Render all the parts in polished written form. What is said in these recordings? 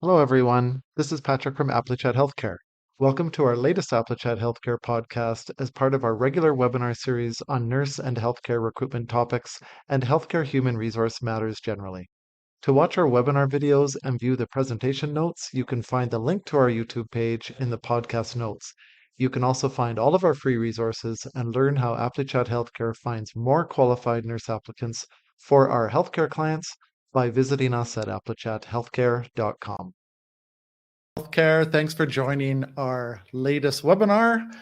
Hello, everyone. This is Patrick from ApplyChat Healthcare. Welcome to our latest ApplyChat Healthcare podcast as part of our regular webinar series on nurse and healthcare recruitment topics and healthcare human resource matters generally. To watch our webinar videos and view the presentation notes, you can find the link to our YouTube page in the podcast notes. You can also find all of our free resources and learn how ApplyChat Healthcare finds more qualified nurse applicants for our healthcare clients by visiting us at applychathealthcare.com. Healthcare, thanks for joining our latest webinar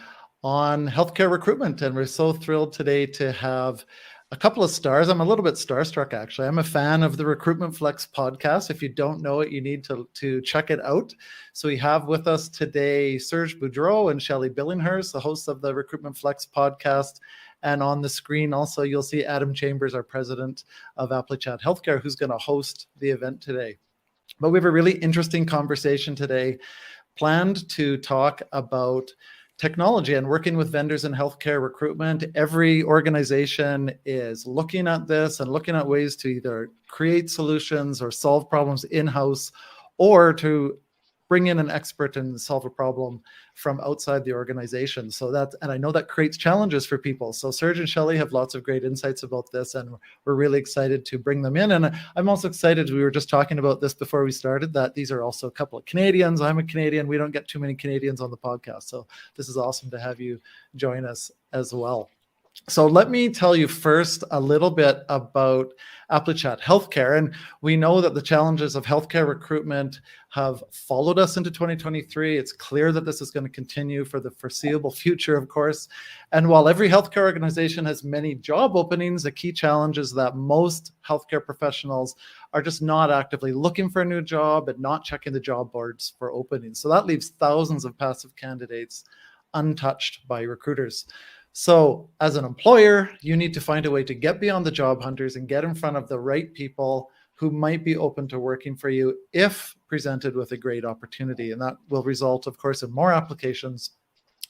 on healthcare recruitment. And we're so thrilled today to have a couple of stars. I'm a little bit starstruck, actually. I'm a fan of the Recruitment Flex podcast. If you don't know it, you need to check it out. So we have with us today Serge Boudreau and Shelley Billinghurst, the hosts of the Recruitment Flex podcast. And on the screen also, you'll see Adam Chambers, our president of ApplyChat Healthcare, who's going to host the event today. But we have a really interesting conversation today planned to talk about technology and working with vendors in healthcare recruitment. Every organization is looking at this and looking at ways to either create solutions or solve problems in-house or to bring in an expert and solve a problem from outside the organization. And I know that creates challenges for people. So Serge and Shelley have lots of great insights about this, and we're really excited to bring them in. And I'm also excited, we were just talking about this before we started, that these are also a couple of Canadians. I'm a Canadian. We don't get too many Canadians on the podcast. So this is awesome to have you join us as well. So let me tell you first a little bit about ApplyChat Healthcare. And we know that the challenges of healthcare recruitment have followed us into 2023. It's clear that this is going to continue for the foreseeable future, of course. And while every healthcare organization has many job openings, the key challenge is that most healthcare professionals are just not actively looking for a new job and not checking the job boards for openings. So that leaves thousands of passive candidates untouched by recruiters. So as an employer, you need to find a way to get beyond the job hunters and get in front of the right people who might be open to working for you if presented with a great opportunity. And that will result, of course, in more applications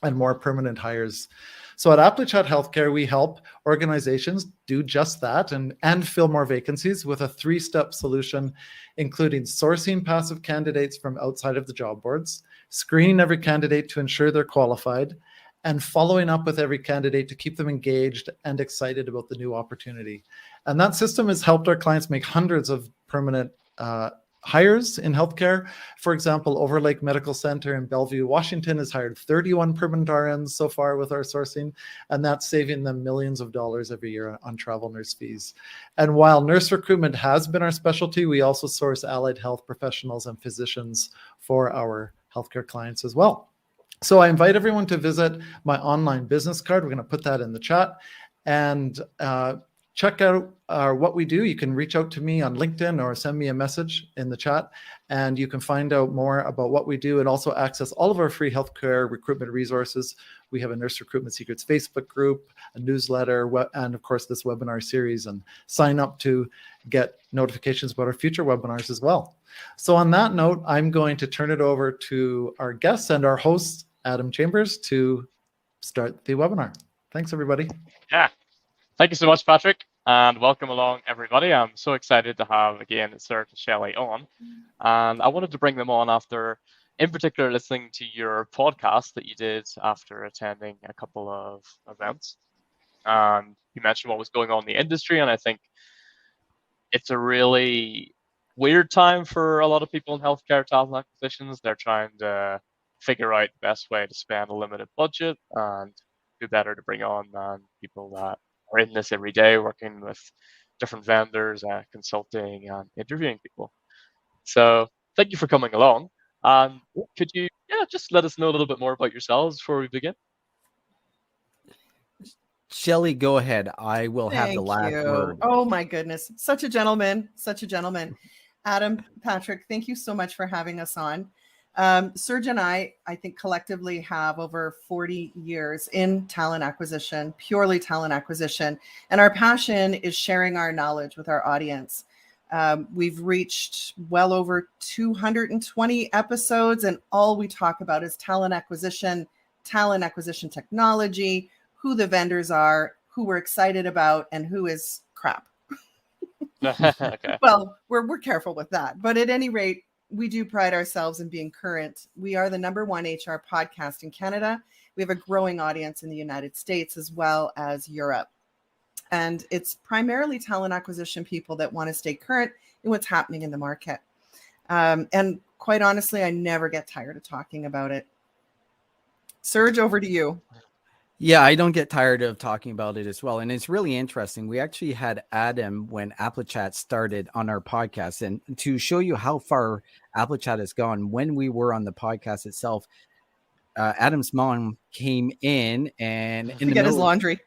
and more permanent hires. So at ApplyChat Healthcare, we help organizations do just that and fill more vacancies with a 3-step solution, including sourcing passive candidates from outside of the job boards, screening every candidate to ensure they're qualified, and following up with every candidate to keep them engaged and excited about the new opportunity. And that system has helped our clients make hundreds of permanent hires in healthcare. For example, Overlake Medical Center in Bellevue, Washington has hired 31 permanent RNs so far with our sourcing, and that's saving them millions of dollars every year on travel nurse fees. And while nurse recruitment has been our specialty, we also source allied health professionals and physicians for our healthcare clients as well. So I invite everyone to visit my online business card. We're going to put that in the chat and check out what we do. You can reach out to me on LinkedIn or send me a message in the chat, and you can find out more about what we do and also access all of our free healthcare recruitment resources. We have a Nurse Recruitment Secrets Facebook group, a newsletter, and of course this webinar series, and sign up to get notifications about our future webinars as well. So on that note, I'm going to turn it over to our guests and our host, Adam Chambers, to start the webinar. Thanks, everybody. Yeah, thank you so much, Patrick, and welcome along, everybody. I'm so excited to have, again, Serge and Shelley on. And I wanted to bring them on after, in particular, listening to your podcast that you did after attending a couple of events. And you mentioned what was going on in the industry, and I think it's a really weird time for a lot of people in healthcare talent acquisitions. They're trying to figure out the best way to spend a limited budget and who better to bring on than people that are in this every day, working with different vendors, consulting and interviewing people. So thank you for coming along. Could you just let us know a little bit more about yourselves before we begin? Shelley, go ahead. I will have the last word. Oh my goodness. Such a gentleman. Such a gentleman. Adam, Patrick, thank you so much for having us on. Serge and I think collectively have over 40 years in talent acquisition, purely talent acquisition. And our passion is sharing our knowledge with our audience. We've reached well over 220 episodes, and all we talk about is talent acquisition technology, who the vendors are, who we're excited about, and who is crap. Okay. Well, we're careful with that. But at any rate, we do pride ourselves in being current. We are the #1 HR podcast in Canada. We have a growing audience in the United States as well as Europe. And it's primarily talent acquisition people that want to stay current in what's happening in the market. And quite honestly, I never get tired of talking about it. Serge, over to you. Yeah, I don't get tired of talking about it as well. And it's really interesting. We actually had Adam when AppleChat started on our podcast. And to show you how far AppleChat has gone, when we were on the podcast itself, Adam's mom came in and in the Get middle his laundry.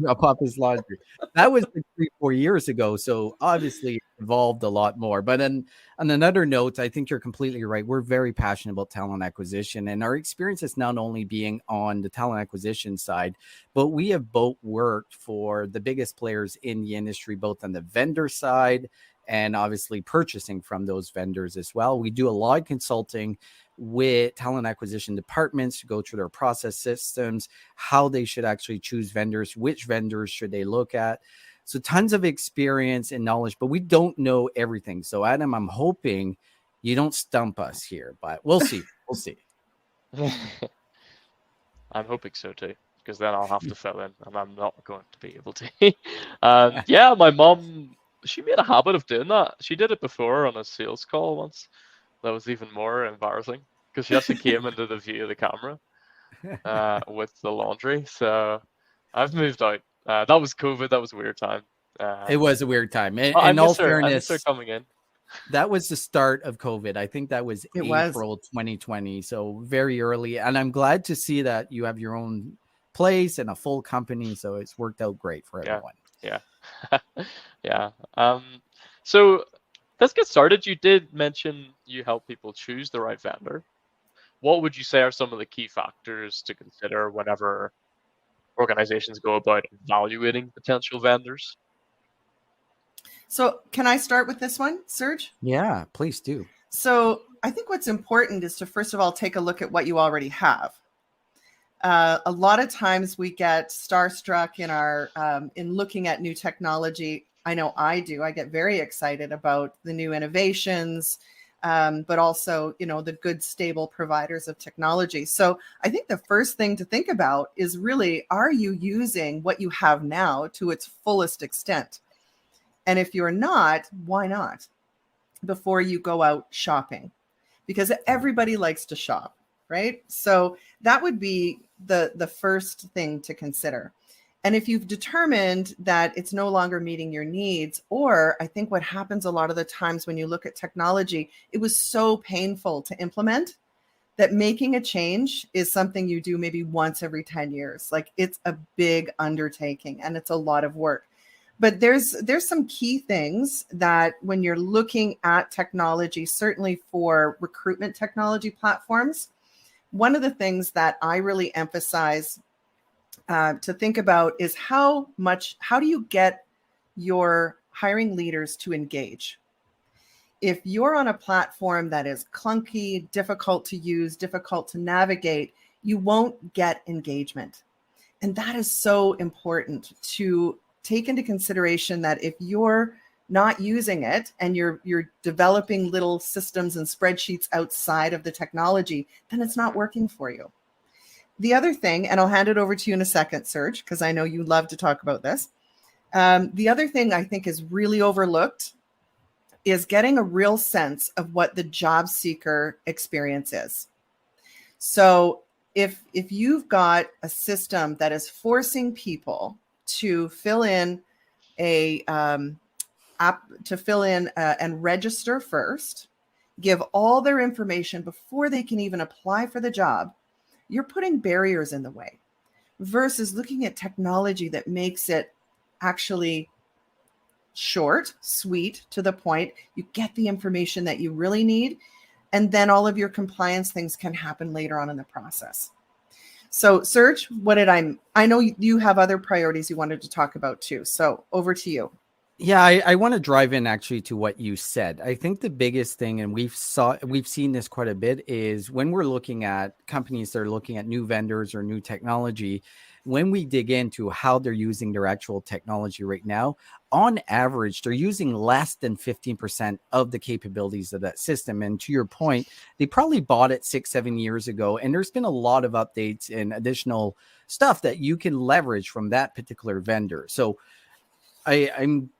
Up his laundry. That was like 3-4 years ago. So obviously it evolved a lot more. But on another note, I think you're completely right. We're very passionate about talent acquisition, and our experience is not only being on the talent acquisition side, but we have both worked for the biggest players in the industry, both on the vendor side and obviously purchasing from those vendors as well. We do a lot of consulting with talent acquisition departments to go through their process systems, how they should actually choose vendors, which vendors should they look at. So tons of experience and knowledge, but we don't know everything. So Adam, I'm hoping you don't stump us here, but we'll see. We'll see. I'm hoping so too, because then I'll have to fill in, and I'm not going to be able to. Yeah, my mom, she made a habit of doing that. She did it before on a sales call once. That was even more embarrassing because she actually came into the view of the camera with the laundry. So I've moved out. That was COVID. That was a weird time. It was a weird time. And I in all miss her. fairness, I miss her coming in. That was the start of COVID. I think that was April 2020. So very early. And I'm glad to see that you have your own place and a full company. So it's worked out great for everyone. Yeah. Yeah. So let's get started. You did mention you help people choose the right vendor. What would you say are some of the key factors to consider whenever organizations go about evaluating potential vendors? So can I start with this one, Serge? Yeah, please do. So I think what's important is to, first of all, take a look at what you already have. A lot of times we get starstruck in our in looking at new technology. I know I do. I get very excited about the new innovations, but also, the good, stable providers of technology. So I think the first thing to think about is really, are you using what you have now to its fullest extent? And if you're not, why not? Before you go out shopping, because everybody likes to shop, right? So that would be the first thing to consider. And if you've determined that it's no longer meeting your needs, or I think what happens a lot of the times when you look at technology, it was so painful to implement that making a change is something you do maybe once every 10 years. Like, it's a big undertaking and it's a lot of work. But there's some key things that when you're looking at technology, certainly for recruitment technology platforms, one of the things that I really emphasize to think about is how do you get your hiring leaders to engage? If you're on a platform that is clunky, difficult to use, difficult to navigate, you won't get engagement. And that is so important to take into consideration, that if you're not using it and you're developing little systems and spreadsheets outside of the technology, then it's not working for you. The other thing, and I'll hand it over to you in a second, Serge, because I know you love to talk about this. The other thing I think is really overlooked is getting a real sense of what the job seeker experience is. So if you've got a system that is forcing people to fill in and register first, give all their information before they can even apply for the job, you're putting barriers in the way, versus looking at technology that makes it actually short, sweet, to the point. You get the information that you really need, and then all of your compliance things can happen later on in the process. So, Serge, I know you have other priorities you wanted to talk about too. So over to you. Yeah, I want to drive in actually to what you said. I think the biggest thing, and we've seen this quite a bit, is when we're looking at companies that are looking at new vendors or new technology, when we dig into how they're using their actual technology right now, on average, they're using less than 15% of the capabilities of that system. And to your point, they probably bought it 6-7 years ago. And there's been a lot of updates and additional stuff that you can leverage from that particular vendor. So I'm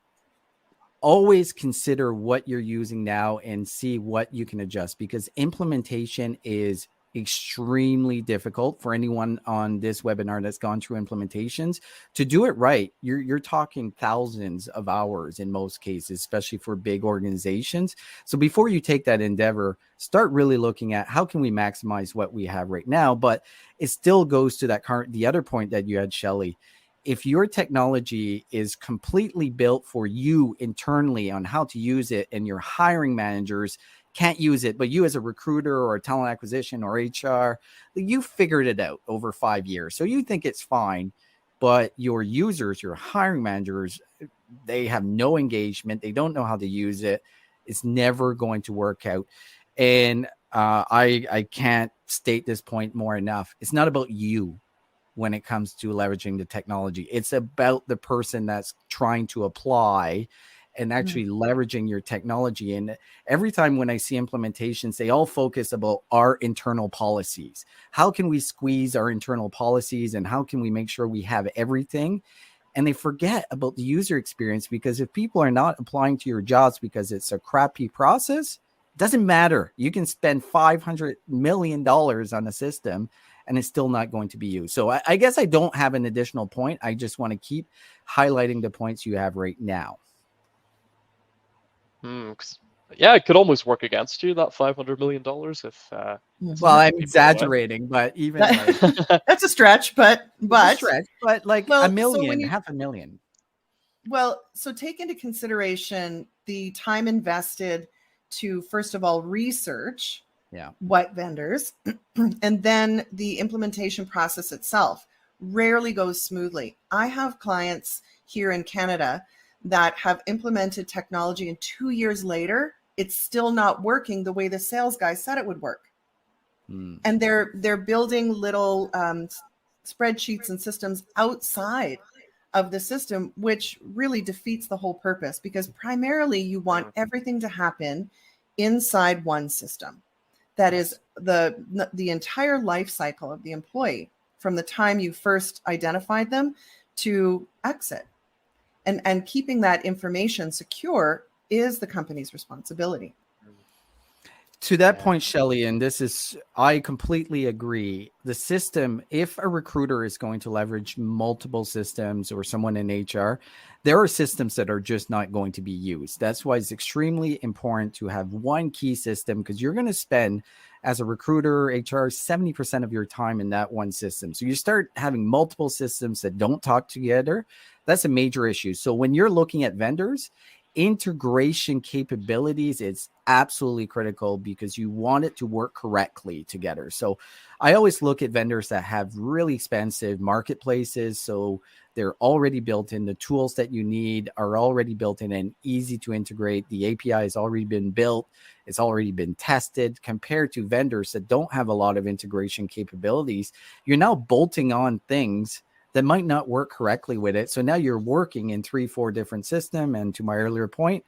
always consider what you're using now and see what you can adjust, because implementation is extremely difficult for anyone on this webinar that's gone through implementations. To do it right, you're talking thousands of hours in most cases, especially for big organizations. So before you take that endeavor, start really looking at how can we maximize what we have right now. But it still goes to the other point that you had, Shelley. If your technology is completely built for you internally on how to use it, and your hiring managers can't use it, but you as a recruiter or talent acquisition or HR, you figured it out over 5 years. So you think it's fine, but your users, your hiring managers, they have no engagement. They don't know how to use it. It's never going to work out. And I can't state this point more enough. It's not about you when it comes to leveraging the technology. It's about the person that's trying to apply and actually leveraging your technology. And every time when I see implementations, they all focus about our internal policies. How can we squeeze our internal policies, and how can we make sure we have everything? And they forget about the user experience, because if people are not applying to your jobs because it's a crappy process, it doesn't matter. You can spend $500 million on a system and it's still not going to be used. So I guess I don't have an additional point. I just want to keep highlighting the points you have right now. Yeah, it could almost work against you, that $500 million. If well, I'm exaggerating, but even that's a stretch, but like $1 million, so $500,000. Well, so take into consideration the time invested to, first of all, research what vendors, and then the implementation process itself rarely goes smoothly. I have clients here in Canada that have implemented technology, and 2 years later, it's still not working the way the sales guy said it would work. And they're building little spreadsheets and systems outside of the system, which really defeats the whole purpose, because primarily you want everything to happen inside one system. That is the entire life cycle of the employee, from the time you first identified them to exit. And keeping that information secure is the company's responsibility. To that point, Shelley, and I completely agree. The system, if a recruiter is going to leverage multiple systems, or someone in HR, there are systems that are just not going to be used. That's why it's extremely important to have one key system, because you're going to spend, as a recruiter, HR, 70% of your time in that one system. So you start having multiple systems that don't talk together. That's a major issue. So when you're looking at vendors, integration capabilities, it's absolutely critical, because you want it to work correctly together. So I always look at vendors that have really expensive marketplaces. So they're already built in. The tools that you need are already built in and easy to integrate. The API has already been built. It's already been tested, compared to vendors that don't have a lot of integration capabilities. You're now bolting on things that might not work correctly with it. So now you're working in 3-4 different systems. And to my earlier point,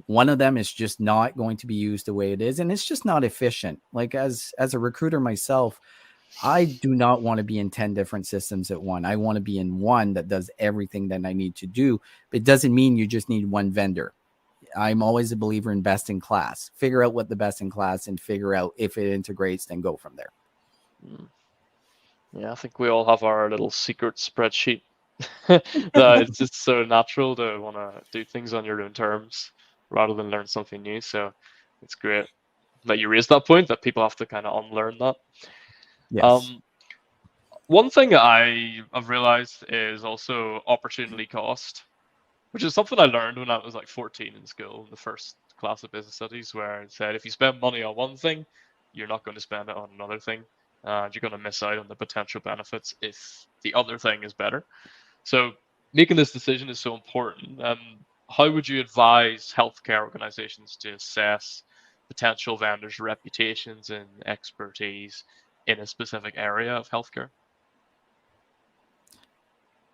one of them is just not going to be used the way it is. And it's just not efficient. Like as a recruiter myself, I do not want to be in 10 different systems at one. I want to be in one that does everything that I need to do. But it doesn't mean you just need one vendor. I'm always a believer in best in class. Figure out what the best in class, and figure out if it integrates, then go from there. Yeah, I think we all have our little secret spreadsheet. That it's just so natural to want to do things on your own terms rather than learn something new. So it's great that you raised that point, that people have to kind of unlearn that. Yes. One thing I've realized is also opportunity cost, which is something I learned when I was like 14 in school, in the first class of business studies, where it said if you spend money on one thing, you're not going to spend it on another thing. You're going to miss out on the potential benefits if the other thing is better. So making this decision is so important. How would you advise healthcare organizations to assess potential vendors' reputations and expertise in a specific area of healthcare?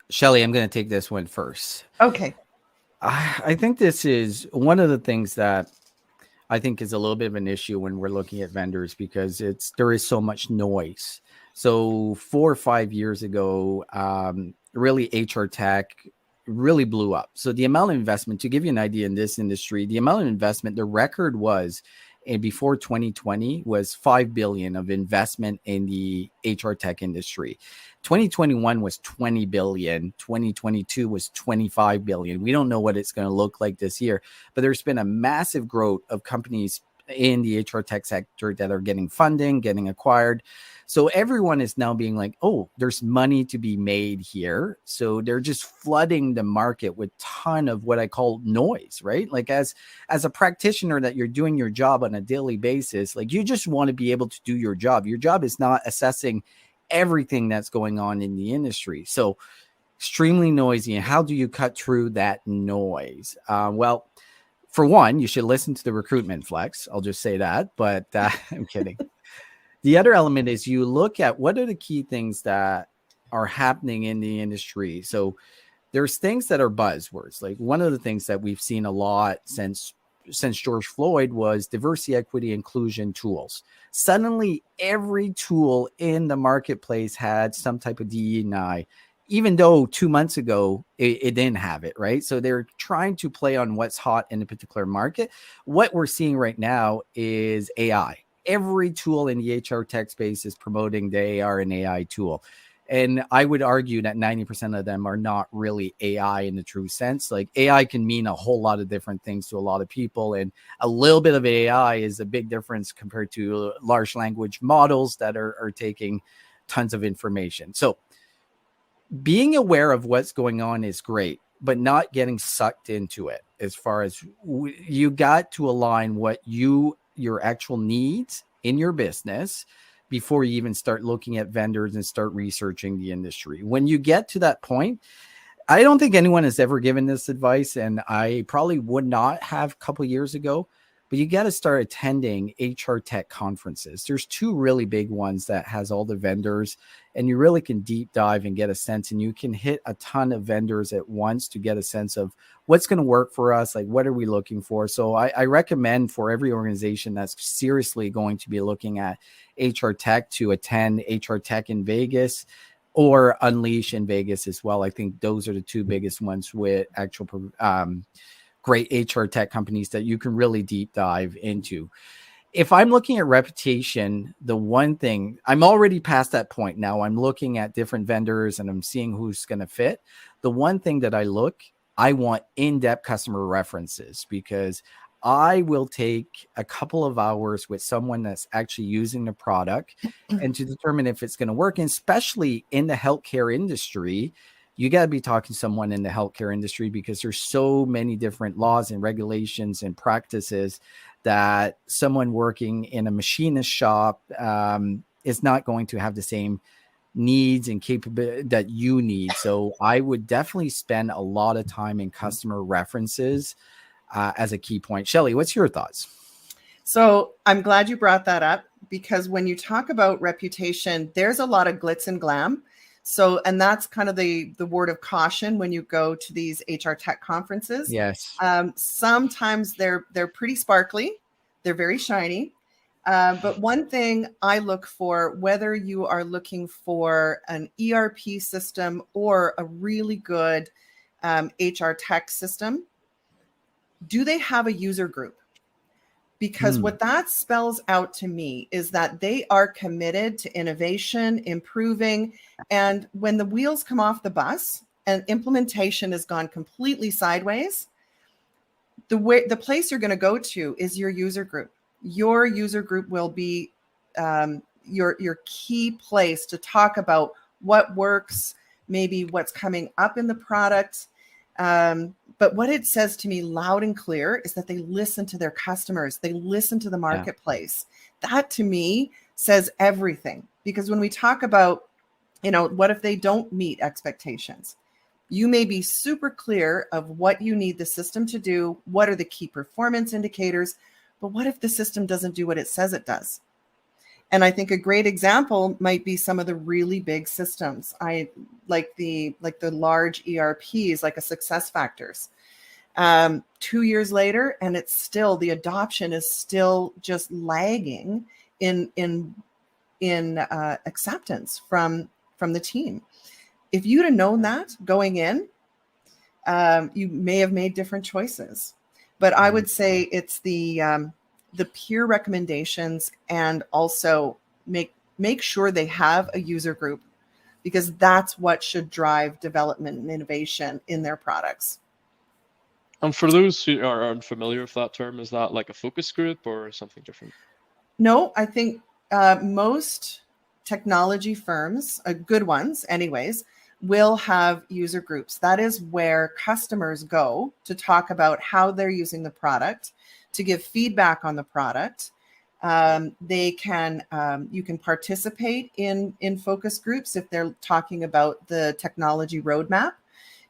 Shelley, I'm going to take this one first. Okay. I think this is one of the things that I think is a little bit of an issue when we're looking at vendors, because there is so much noise. So 4 or 5 years ago, really HR tech really blew up. So the amount of investment, to give you an idea in this industry, the amount of investment, the record was, and before 2020 was 5 billion of investment in the HR tech industry. 2021 was 20 billion. 2022 was 25 billion. We don't know what it's going to look like this year, but there's been a massive growth of companies in the HR tech sector that are getting funding, getting acquired. So everyone is now being like, oh, there's money to be made here. So they're just flooding the market with ton of what I call noise, right? Like as a practitioner that you're doing your job on a daily basis, like you just want to be able to do your job. Your job is not assessing everything that's going on in the industry. So extremely noisy. And how do you cut through that noise? Well, for one, you should listen to the Recruitment Flex. I'll just say that, but I'm kidding. The other element is you look at what are the key things that are happening in the industry. So there's things that are buzzwords. Like one of the things that we've seen a lot since George Floyd was diversity, equity, inclusion tools. Suddenly, every tool in the marketplace had some type of DE&I, even though 2 months ago it didn't have it, right? So they're trying to play on what's hot in a particular market. What we're seeing right now is AI. Every tool in the HR tech space is promoting they are an AI tool. And I would argue that 90% of them are not really AI in the true sense. Like AI can mean a whole lot of different things to a lot of people. And a little bit of AI is a big difference compared to large language models that are taking tons of information. So being aware of what's going on is great, but not getting sucked into it. As far as you got to align what your actual needs in your business before you even start looking at vendors and start researching the industry. When you get to that point, I don't think anyone has ever given this advice, and I probably would not have a couple of years ago, but you got to start attending HR tech conferences. There's 2 really big ones that has all the vendors, and you really can deep dive and get a sense, and you can hit a ton of vendors at once to get a sense of what's going to work for us. Like, what are we looking for? So I recommend for every organization that's seriously going to be looking at HR tech to attend HR tech in Vegas or Unleash in Vegas as well. I think those are the 2 biggest ones with actual great HR tech companies that you can really deep dive into. If I'm looking at reputation, the one thing, I'm already past that point now. I'm looking at different vendors and I'm seeing who's going to fit. The one thing that I want in-depth customer references, because I will take a couple of hours with someone that's actually using the product and to determine if it's going to work. And especially in the healthcare industry, you got to be talking to someone in the healthcare industry, because there's so many different laws and regulations and practices that someone working in a machinist shop is not going to have the same needs and capability that you need. So I would definitely spend a lot of time in customer references as a key point. Shelley, what's your thoughts? So I'm glad you brought that up, because when you talk about reputation, there's a lot of glitz and glam. So, and that's kind of the word of caution when you go to these HR tech conferences. Yes. Sometimes they're pretty sparkly. They're very shiny. But one thing I look for, whether you are looking for an ERP system or a really good HR tech system, do they have a user group? Because what that spells out to me is that they are committed to innovation, improving. And when the wheels come off the bus and implementation has gone completely sideways, the place you're going to go to is your user group. Your user group will be your key place to talk about what works, maybe what's coming up in the product. But what it says to me loud and clear is that they listen to their customers. They listen to the marketplace. Yeah. That to me says everything, because when we talk about, what if they don't meet expectations? You may be super clear of what you need the system to do. What are the key performance indicators? But what if the system doesn't do what it says it does? And I think a great example might be some of the really big systems. I like the large ERPs, like a Success Factors. 2 years later, and it's still, the adoption is still just lagging in acceptance from the team. If you'd have known that going in, you may have made different choices. But I would say it's the peer recommendations, and also make sure they have a user group, because that's what should drive development and innovation in their products. And for those who are unfamiliar with that term, is that like a focus group or something different? No, I think most technology firms, good ones anyways, will have user groups. That is where customers go to talk about how they're using the product, to give feedback on the product. You can participate in focus groups if they're talking about the technology roadmap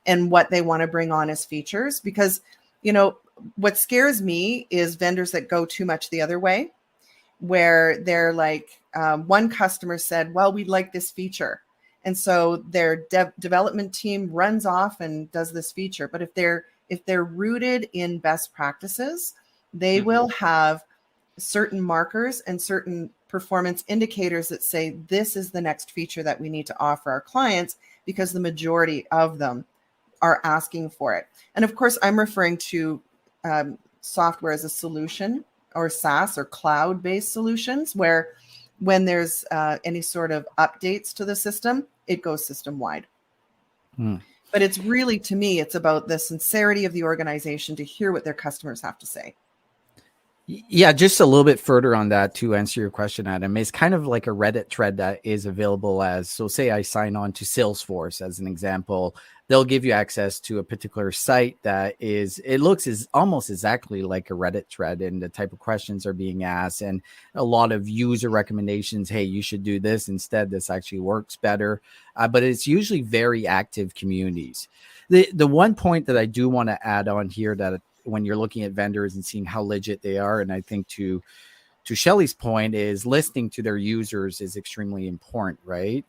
and what they want to bring on as features. Because, what scares me is vendors that go too much the other way, where they're like, one customer said, well, we like this feature. And so their development team runs off and does this feature. But if they're rooted in best practices, they will have certain markers and certain performance indicators that say, this is the next feature that we need to offer our clients, because the majority of them are asking for it. And of course, I'm referring to software as a solution, or SaaS, or cloud-based solutions, where when there's any sort of updates to the system, it goes system-wide. But it's really, to me, it's about the sincerity of the organization to hear what their customers have to say. Yeah, just a little bit further on that to answer your question, Adam. It's kind of like a Reddit thread that is available as, so say I sign on to Salesforce as an example, they'll give you access to a particular site that looks almost exactly like a Reddit thread, and the type of questions are being asked and a lot of user recommendations. Hey, you should do this instead. This actually works better. But it's usually very active communities. The one point that I do want to add on here, that when you're looking at vendors and seeing how legit they are, and I think to Shelley's point, is listening to their users is extremely important, right?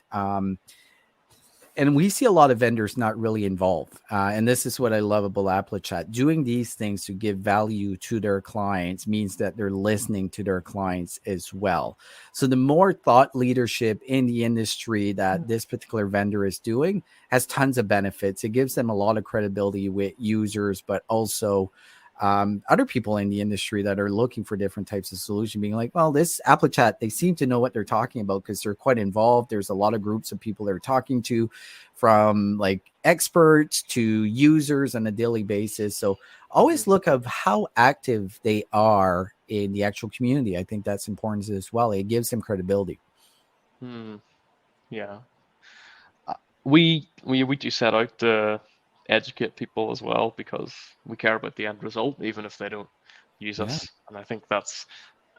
And we see a lot of vendors not really involved. And this is what I love about AppleChat. Doing these things to give value to their clients means that they're listening to their clients as well. So the more thought leadership in the industry that this particular vendor is doing has tons of benefits. It gives them a lot of credibility with users, but also other people in the industry that are looking for different types of solution, being like, well, this AppleChat, they seem to know what they're talking about because they're quite involved. There's a lot of groups of people they're talking to, from like experts to users on a daily basis. So always look at how active they are in the actual community. I think that's important as well. It gives them credibility. Yeah. We do set out to educate people as well, because we care about the end result, even if they don't use us. And I think that's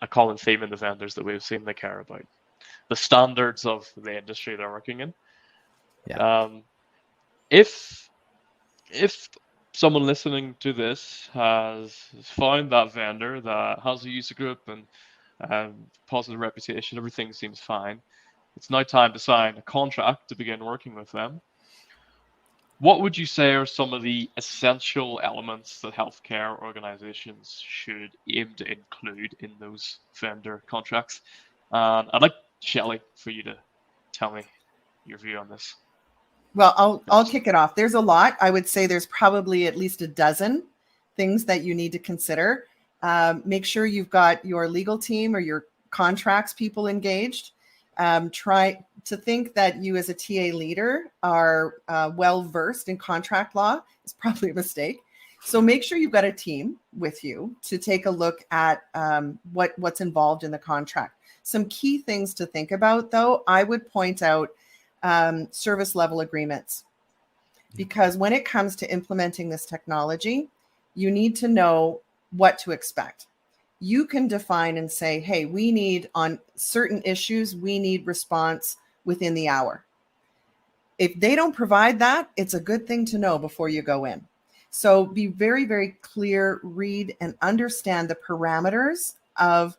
a common theme in the vendors that we've seen. They care about the standards of the industry they're working in. If someone listening to this has found that vendor that has a user group and positive reputation, everything seems fine, it's now time to sign a contract to begin working with them. What would you say are some of the essential elements that healthcare organizations should aim to include in those vendor contracts? I'd like, Shelley, for you to tell me your view on this. Well, I'll kick it off. There's a lot. I would say there's probably at least a dozen things that you need to consider. Make sure you've got your legal team or your contracts people engaged. Try to think that you as a TA leader are well-versed in contract law. Is probably a mistake. So make sure you've got a team with you to take a look at what's involved in the contract. Some key things to think about, though, I would point out service level agreements, because when it comes to implementing this technology, you need to know what to expect. You can define and say, hey, we need, on certain issues, we need response within the hour. If they don't provide that, it's a good thing to know before you go in. So be very, very clear, read and understand the parameters of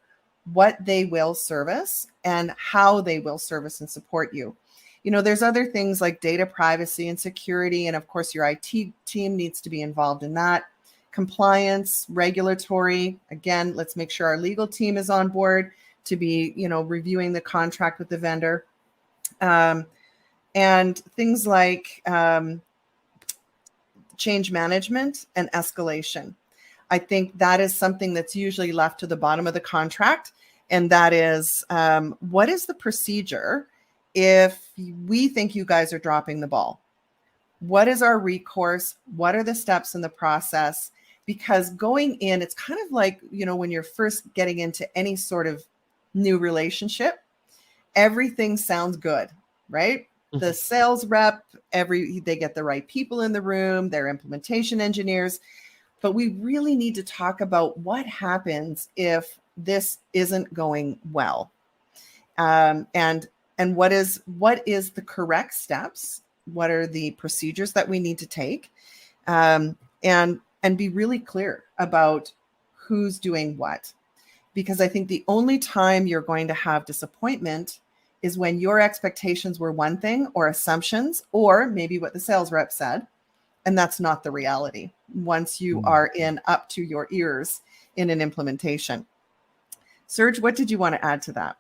what they will service and how they will service and support you. You know, there's other things like data privacy and security. And of course, your IT team needs to be involved in that. Compliance, regulatory. Again, let's make sure our legal team is on board to be, you know, reviewing the contract with the vendor. And things like change management and escalation. I think that is something that's usually left to the bottom of the contract. And that is, what is the procedure if we think you guys are dropping the ball? What is our recourse? What are the steps in the process? Because going in, it's kind of like, you know, when you're first getting into any sort of new relationship, everything sounds good, right? Mhm. The sales rep, they get the right people in the room, they're implementation engineers. But we really need to talk about what happens if this isn't going well, and what is the correct steps? What are the procedures that we need to take, and be really clear about who's doing what, because I think the only time you're going to have disappointment is when your expectations were one thing, or assumptions, or maybe what the sales rep said. And that's not the reality once you are in up to your ears in an implementation. Serge, what did you want to add to that?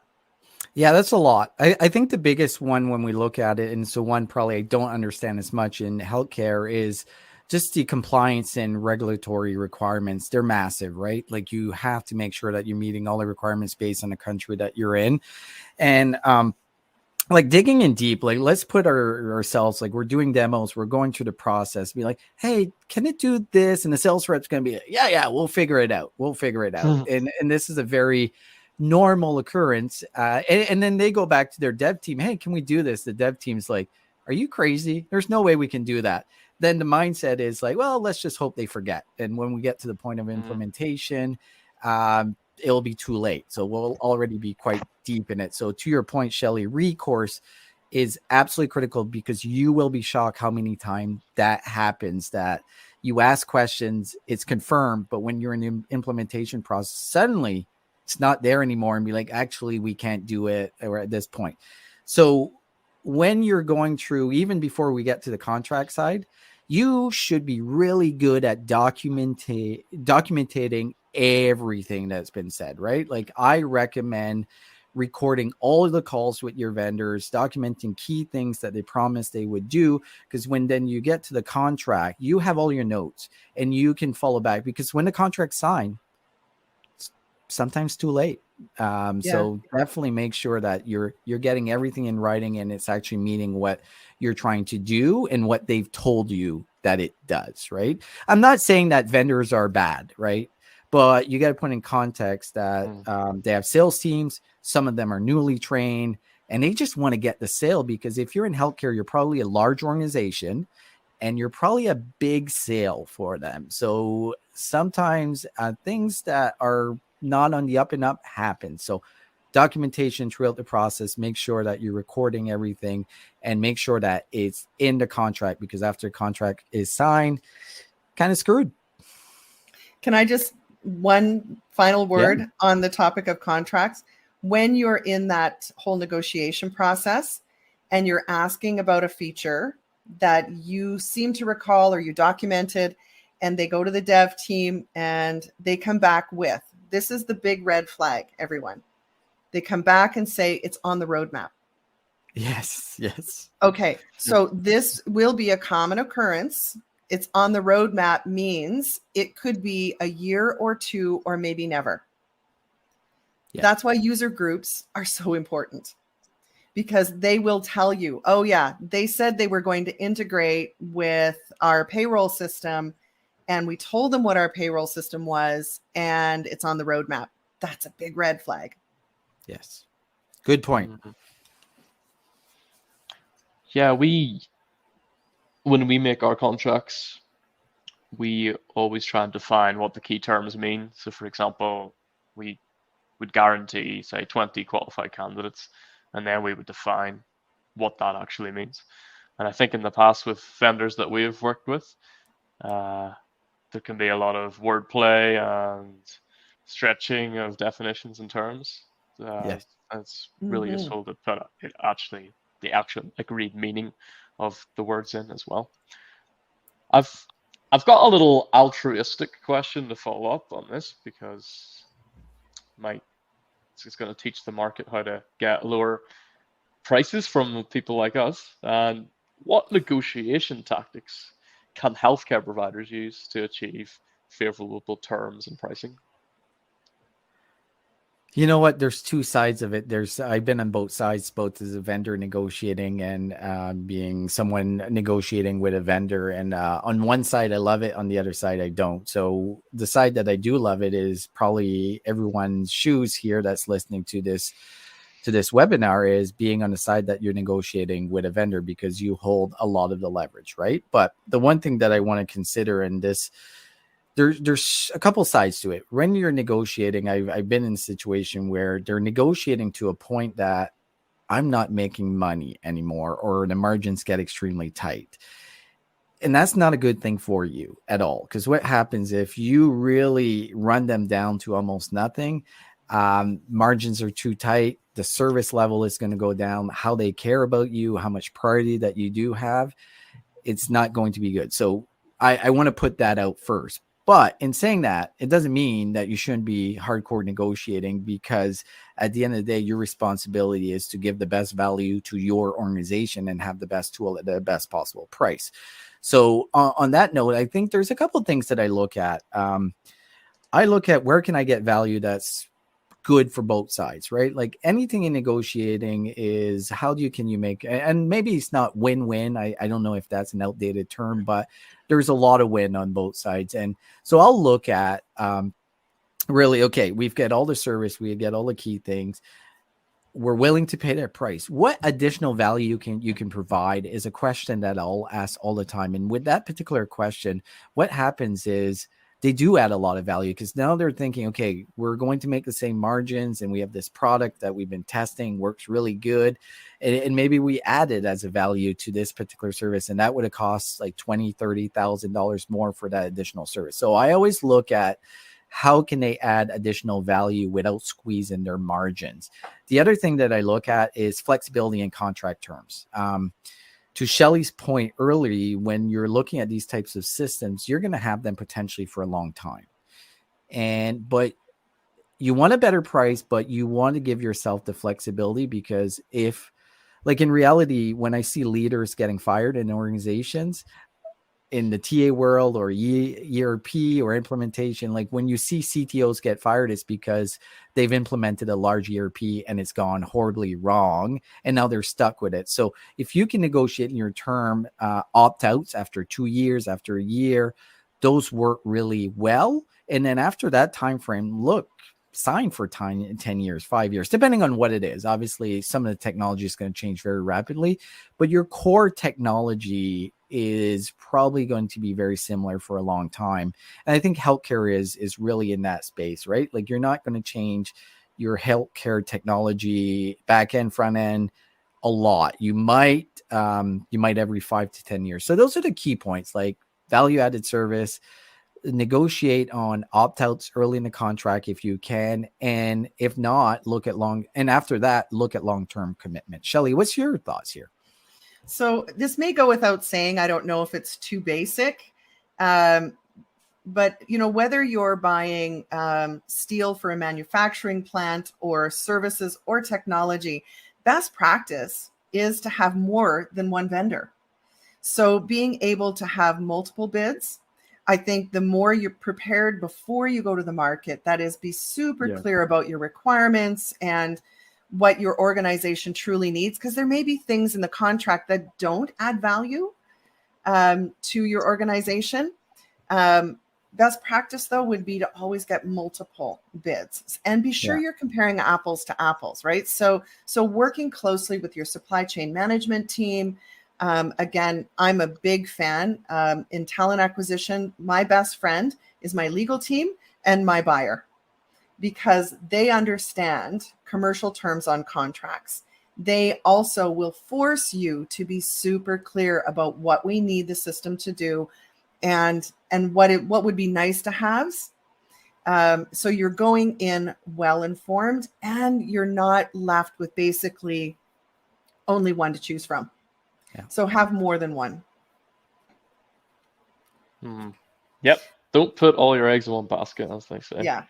Yeah, that's a lot. I think the biggest one when we look at it, and so one probably I don't understand as much in healthcare, is just the compliance and regulatory requirements. They're massive, right? Like you have to make sure that you're meeting all the requirements based on the country that you're in. And like digging in deep, like let's put ourselves, like we're doing demos, we're going through the process, be like, hey, can it do this? And the sales rep's going to be like, yeah, we'll figure it out. And this is a very normal occurrence. And then they go back to their dev team. Hey, can we do this? The dev team's like, are you crazy? There's no way we can do that. Then the mindset is like, well, let's just hope they forget. And when we get to the point of implementation, it'll be too late. So we'll already be quite deep in it. So to your point, Shelley, recourse is absolutely critical, because you will be shocked how many times that happens, that you ask questions, it's confirmed, but when you're in the implementation process, suddenly it's not there anymore, and be like, actually, we can't do it, or at this point. So when you're going through, even before we get to the contract side, you should be really good at documenting everything that's been said, right? Like I recommend recording all of the calls with your vendors, documenting key things that they promised they would do, because when then you get to the contract, you have all your notes and you can follow back, because when the contract's signed, it's sometimes too late. So definitely make sure that you're getting everything in writing and it's actually meeting what you're trying to do and what they've told you that it does, right? I'm not saying that vendors are bad, right? But you got to put in context that they have sales teams. Some of them are newly trained and they just want to get the sale, because if you're in healthcare, you're probably a large organization and you're probably a big sale for them. So sometimes things that are not on the up and up happen. So documentation throughout the process, make sure that you're recording everything and make sure that it's in the contract, because after the contract is signed, kind of screwed. Can I just one final word on the topic of contracts? When you're in that whole negotiation process and you're asking about a feature that you seem to recall or you documented, and they go to the dev team and they come back with, this is the big red flag, everyone. They come back and say it's on the roadmap. Yes. Okay, so this will be a common occurrence. It's on the roadmap means it could be a year or two or maybe never. Yeah. That's why user groups are so important, because they will tell you, oh yeah, they said they were going to integrate with our payroll system and we told them what our payroll system was and it's on the roadmap. That's a big red flag. Yes. Good point. Yeah, when we make our contracts, we always try and define what the key terms mean. So for example, we would guarantee, say, 20 qualified candidates, and then we would define what that actually means. And I think in the past with vendors that we've worked with, there can be a lot of wordplay and stretching of definitions and terms. Yes. It's really useful to put it actually the actual agreed meaning of the words in as well. I've got a little altruistic question to follow up on this, because it's going to teach the market how to get lower prices from people like us. And what negotiation tactics can healthcare providers use to achieve favorable terms and pricing? You know what? There's two sides of it. I've been on both sides, both as a vendor negotiating and being someone negotiating with a vendor. And on one side, I love it. On the other side, I don't. So the side that I do love it is probably everyone's shoes here that's listening to this webinar, is being on the side that you're negotiating with a vendor, because you hold a lot of the leverage, right? But the one thing that I want to consider in this, there's a couple sides to it. When you're negotiating, I've been in a situation where they're negotiating to a point that I'm not making money anymore, or the margins get extremely tight. And that's not a good thing for you at all. Because what happens if you really run them down to almost nothing? Margins are too tight. The service level is going to go down. How they care about you, how much priority that you do have, it's not going to be good. So I want to put that out first. But in saying that, it doesn't mean that you shouldn't be hardcore negotiating, because at the end of the day, your responsibility is to give the best value to your organization and have the best tool at the best possible price. So on that note, I think there's a couple of things that I look at. I look at where can I get value that's good for both sides, right? Like anything in negotiating is can you make, and maybe it's not win-win. I don't know if that's an outdated term, but there's a lot of win on both sides. And so I'll look at really, okay, we've got all the service, we get all the key things. We're willing to pay that price. What additional value you can provide is a question that I'll ask all the time. And with that particular question, what happens is they do add a lot of value, because now they're thinking, okay, we're going to make the same margins, and we have this product that we've been testing, works really good. And maybe we added as a value to this particular service, and that would have cost like $20,000, $30,000 more for that additional service. So I always look at how can they add additional value without squeezing their margins. The other thing that I look at is flexibility in contract terms. To Shelley's point earlier, when you're looking at these types of systems, you're going to have them potentially for a long time. But you want a better price, but you want to give yourself the flexibility, because if, like in reality, when I see leaders getting fired in organizations, in the TA world or ERP or implementation, like when you see CTOs get fired, it's because they've implemented a large ERP and it's gone horribly wrong, and now they're stuck with it. So if you can negotiate in your term opt-outs after 2 years, after a year, those work really well. And then after that time frame, sign for 10 years, 5 years, depending on what it is. Obviously, some of the technology is going to change very rapidly, but your core technology is probably going to be very similar for a long time. And I think healthcare is really in that space, right? Like you're not going to change your healthcare technology back end, front end a lot. You might every 5 to 10 years. So those are the key points, like value added service, negotiate on opt-outs early in the contract if you can, and if not, look at long-term commitment. Shelley, what's your thoughts here? So this may go without saying. I don't know if it's too basic, but whether you're buying steel for a manufacturing plant or services or technology, best practice is to have more than one vendor. So being able to have multiple bids, I think the more you're prepared before you go to the market, that is, be super clear about your requirements and what your organization truly needs, because there may be things in the contract that don't add value to your organization. Best practice, though, would be to always get multiple bids and be sure you're comparing apples to apples, right? So working closely with your supply chain management team. Again, I'm a big fan in talent acquisition. My best friend is my legal team and my buyer, because they understand commercial terms on contracts. They also will force you to be super clear about what we need the system to do and what would be nice to haves So you're going in well-informed, and you're not left with basically only one to choose from. Yeah. So have more than one. Yep. Don't put all your eggs in one basket, as they say. Yeah.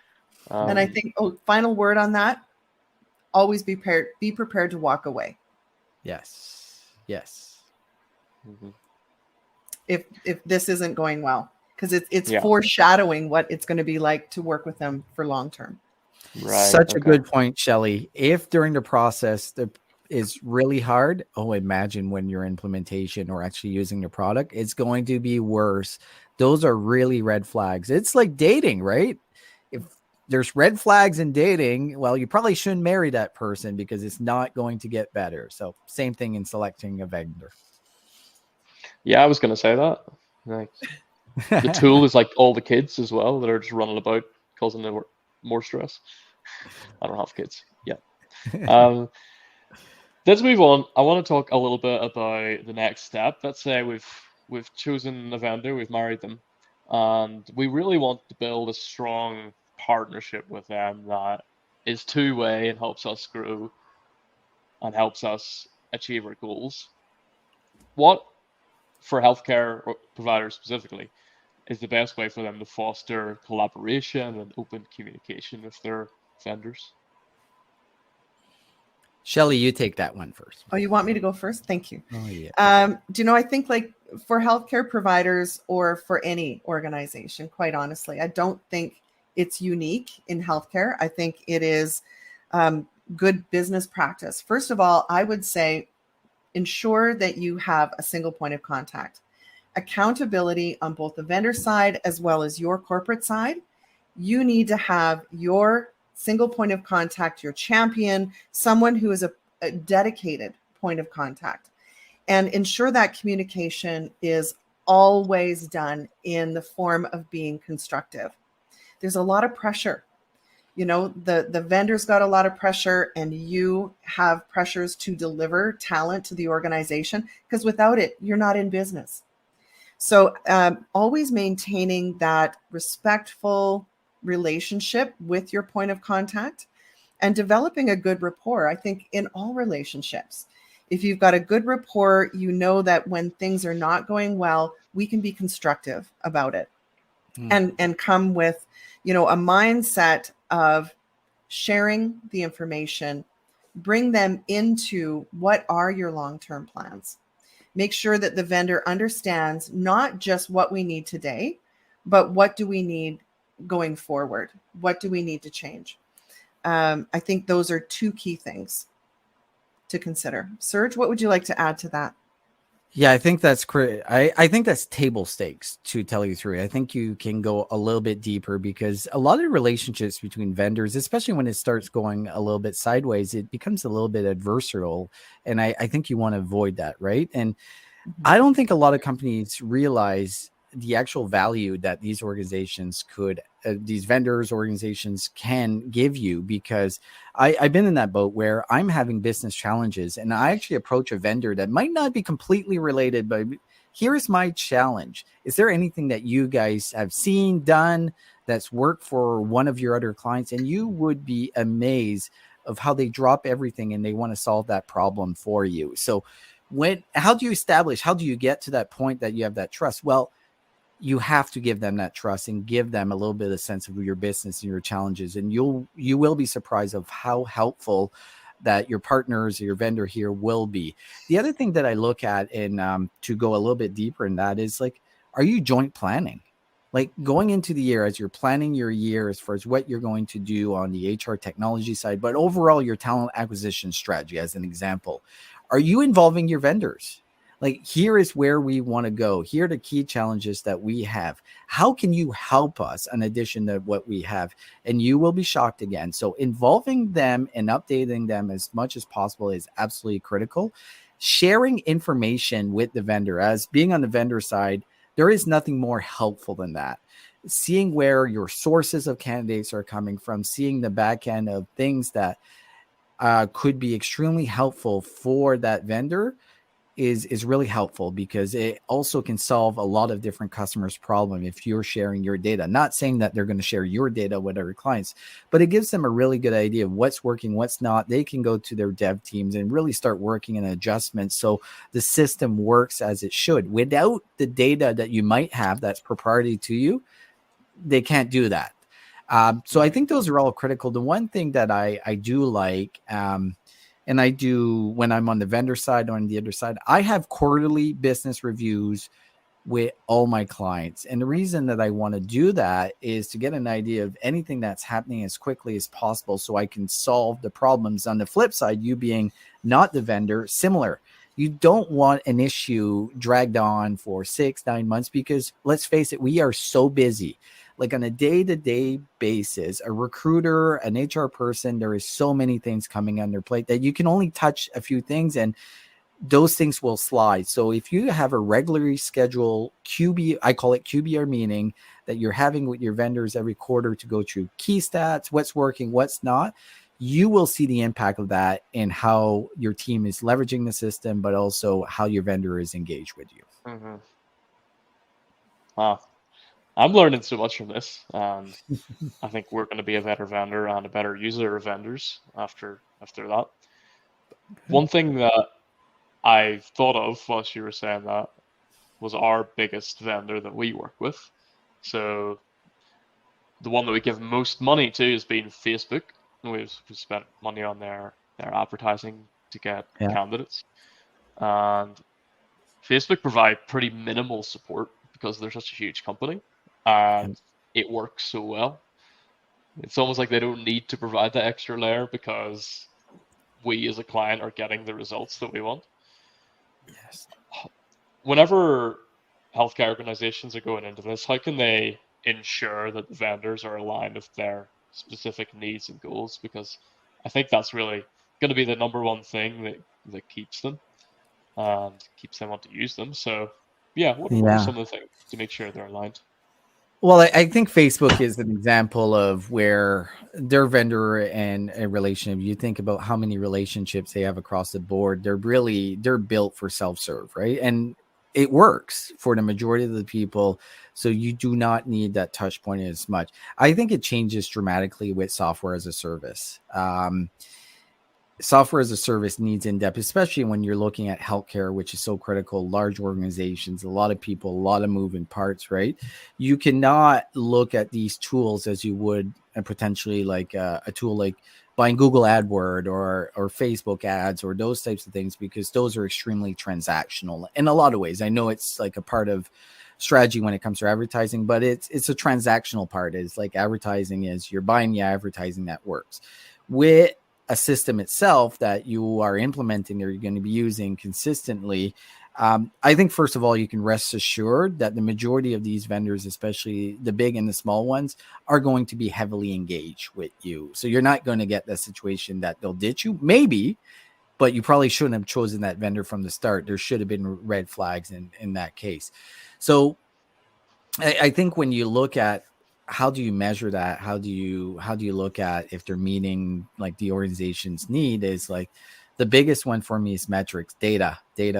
And I think, final word on that, always be prepared to walk away. Yes. Yes. If this isn't going well, because it's foreshadowing what it's going to be like to work with them for long term. Right. Such a good point, Shelley. If during the process is really hard, imagine when your implementation or actually using the product, it's going to be worse. Those are really red flags. It's like dating, right? If there's red flags in dating, well, you probably shouldn't marry that person because it's not going to get better. So same thing in selecting a vendor. Yeah, I was going to say that. Like, the tool is like all the kids as well that are just running about causing them more stress. I don't have kids yet. Let's move on. I want to talk a little bit about the next step. Let's say we've chosen a vendor, we've married them, and we really want to build a strong partnership with them that is two-way and helps us grow and helps us achieve our goals. What, for healthcare providers specifically, is the best way for them to foster collaboration and open communication with their vendors? Shelley, you take that one first. Oh, you want me to go first? Thank you. Oh, yeah. Do you know, I think like for healthcare providers or for any organization, quite honestly, I don't think it's unique in healthcare. I think it is good business practice. First of all, I would say ensure that you have a single point of contact. Accountability on both the vendor side as well as your corporate side. You need to have your single point of contact, your champion, someone who is a dedicated point of contact, and ensure that communication is always done in the form of being constructive. There's a lot of pressure. You know, the vendor's got a lot of pressure, and you have pressures to deliver talent to the organization, because without it, you're not in business. So always maintaining that respectful relationship with your point of contact and developing a good rapport. I think in all relationships, if you've got a good rapport, you know that when things are not going well, we can be constructive about it and come with, you know, a mindset of sharing the information, bring them into what are your long-term plans. Make sure that the vendor understands not just what we need today, but what do we need going forward? What do we need to change? I think those are two key things to consider. Serge, what would you like to add to that? Yeah, I think that's great. I think that's table stakes, to tell you through. I think you can go a little bit deeper, because a lot of relationships between vendors, especially when it starts going a little bit sideways, it becomes a little bit adversarial. And I think you want to avoid that, right? And I don't think a lot of companies realize the actual value that these organizations these vendors organizations can give you, because I've been in that boat where I'm having business challenges and I actually approach a vendor that might not be completely related, but here's my challenge. Is there anything that you guys have seen, done, that's worked for one of your other clients? And you would be amazed of how they drop everything and they want to solve that problem for you. So how do you get to that point that you have that trust? Well, you have to give them that trust and give them a little bit of a sense of your business and your challenges. And you will be surprised of how helpful that your partners or your vendor here will be. The other thing that I look at, and to go a little bit deeper in that, is like, are you joint planning? Like going into the year, as you're planning your year as far as what you're going to do on the HR technology side, but overall your talent acquisition strategy, as an example, are you involving your vendors? Like, here is where we want to go. Here are the key challenges that we have. How can you help us in addition to what we have? And you will be shocked again. So involving them and updating them as much as possible is absolutely critical. Sharing information with the vendor, as being on the vendor side, there is nothing more helpful than that. Seeing where your sources of candidates are coming from, seeing the back end of things that could be extremely helpful for that vendor, is really helpful because it also can solve a lot of different customers' problem if you're sharing your data. Not saying that they're going to share your data with other clients, but it gives them a really good idea of what's working, what's not. They can go to their dev teams and really start working an adjustment so the system works as it should. Without the data that you might have that's proprietary to you, they can't do that. So I think those are all critical. The one thing that I do like, and I do when I'm on the vendor side or on the other side, I have quarterly business reviews with all my clients. And the reason that I want to do that is to get an idea of anything that's happening as quickly as possible so I can solve the problems. On the flip side, you being not the vendor, similar. You don't want an issue dragged on for 6-9 months because let's face it, we are so busy. Like on a day-to-day basis, a recruiter, an HR person, there is so many things coming on their plate that you can only touch a few things and those things will slide. So if you have a regularly scheduled I call it QBR meeting that you're having with your vendors every quarter to go through key stats, what's working, what's not, you will see the impact of that in how your team is leveraging the system, but also how your vendor is engaged with you. Mm-hmm. Wow. I'm learning so much from this, and I think we're going to be a better vendor and a better user of vendors after that. One thing that I thought of whilst you were saying that was our biggest vendor that we work with. So the one that we give most money to has been Facebook. We've spent money on their advertising to get candidates, and Facebook provide pretty minimal support because they're such a huge company. And it works so well. It's almost like they don't need to provide that extra layer because we as a client are getting the results that we want. Yes. Whenever healthcare organizations are going into this, how can they ensure that the vendors are aligned with their specific needs and goals? Because I think that's really going to be the number one thing that keeps them and keeps them want to use them. So what are some of the things to make sure they're aligned? Well, I think Facebook is an example of where their vendor and a relationship, you think about how many relationships they have across the board. They're built for self-serve, right? And it works for the majority of the people. So you do not need that touch point as much. I think it changes dramatically with software as a service. Software as a service needs in-depth, especially when you're looking at healthcare, which is so critical, large organizations, a lot of people, a lot of moving parts, right? You cannot look at these tools as you would potentially like a tool like buying Google AdWord or Facebook ads or those types of things, because those are extremely transactional in a lot of ways. I know it's like a part of strategy when it comes to advertising, but it's a transactional part. Is like advertising is you're buying the advertising that works. With a system itself that you are implementing or you're going to be using consistently, I think, first of all, you can rest assured that the majority of these vendors, especially the big and the small ones, are going to be heavily engaged with you. So you're not going to get that situation that they'll ditch you, maybe, but you probably shouldn't have chosen that vendor from the start. There should have been red flags in that case. So I think when you look at how do you measure that? How do you look at if they're meeting like the organization's need? Is like the biggest one for me is metrics, data. Like,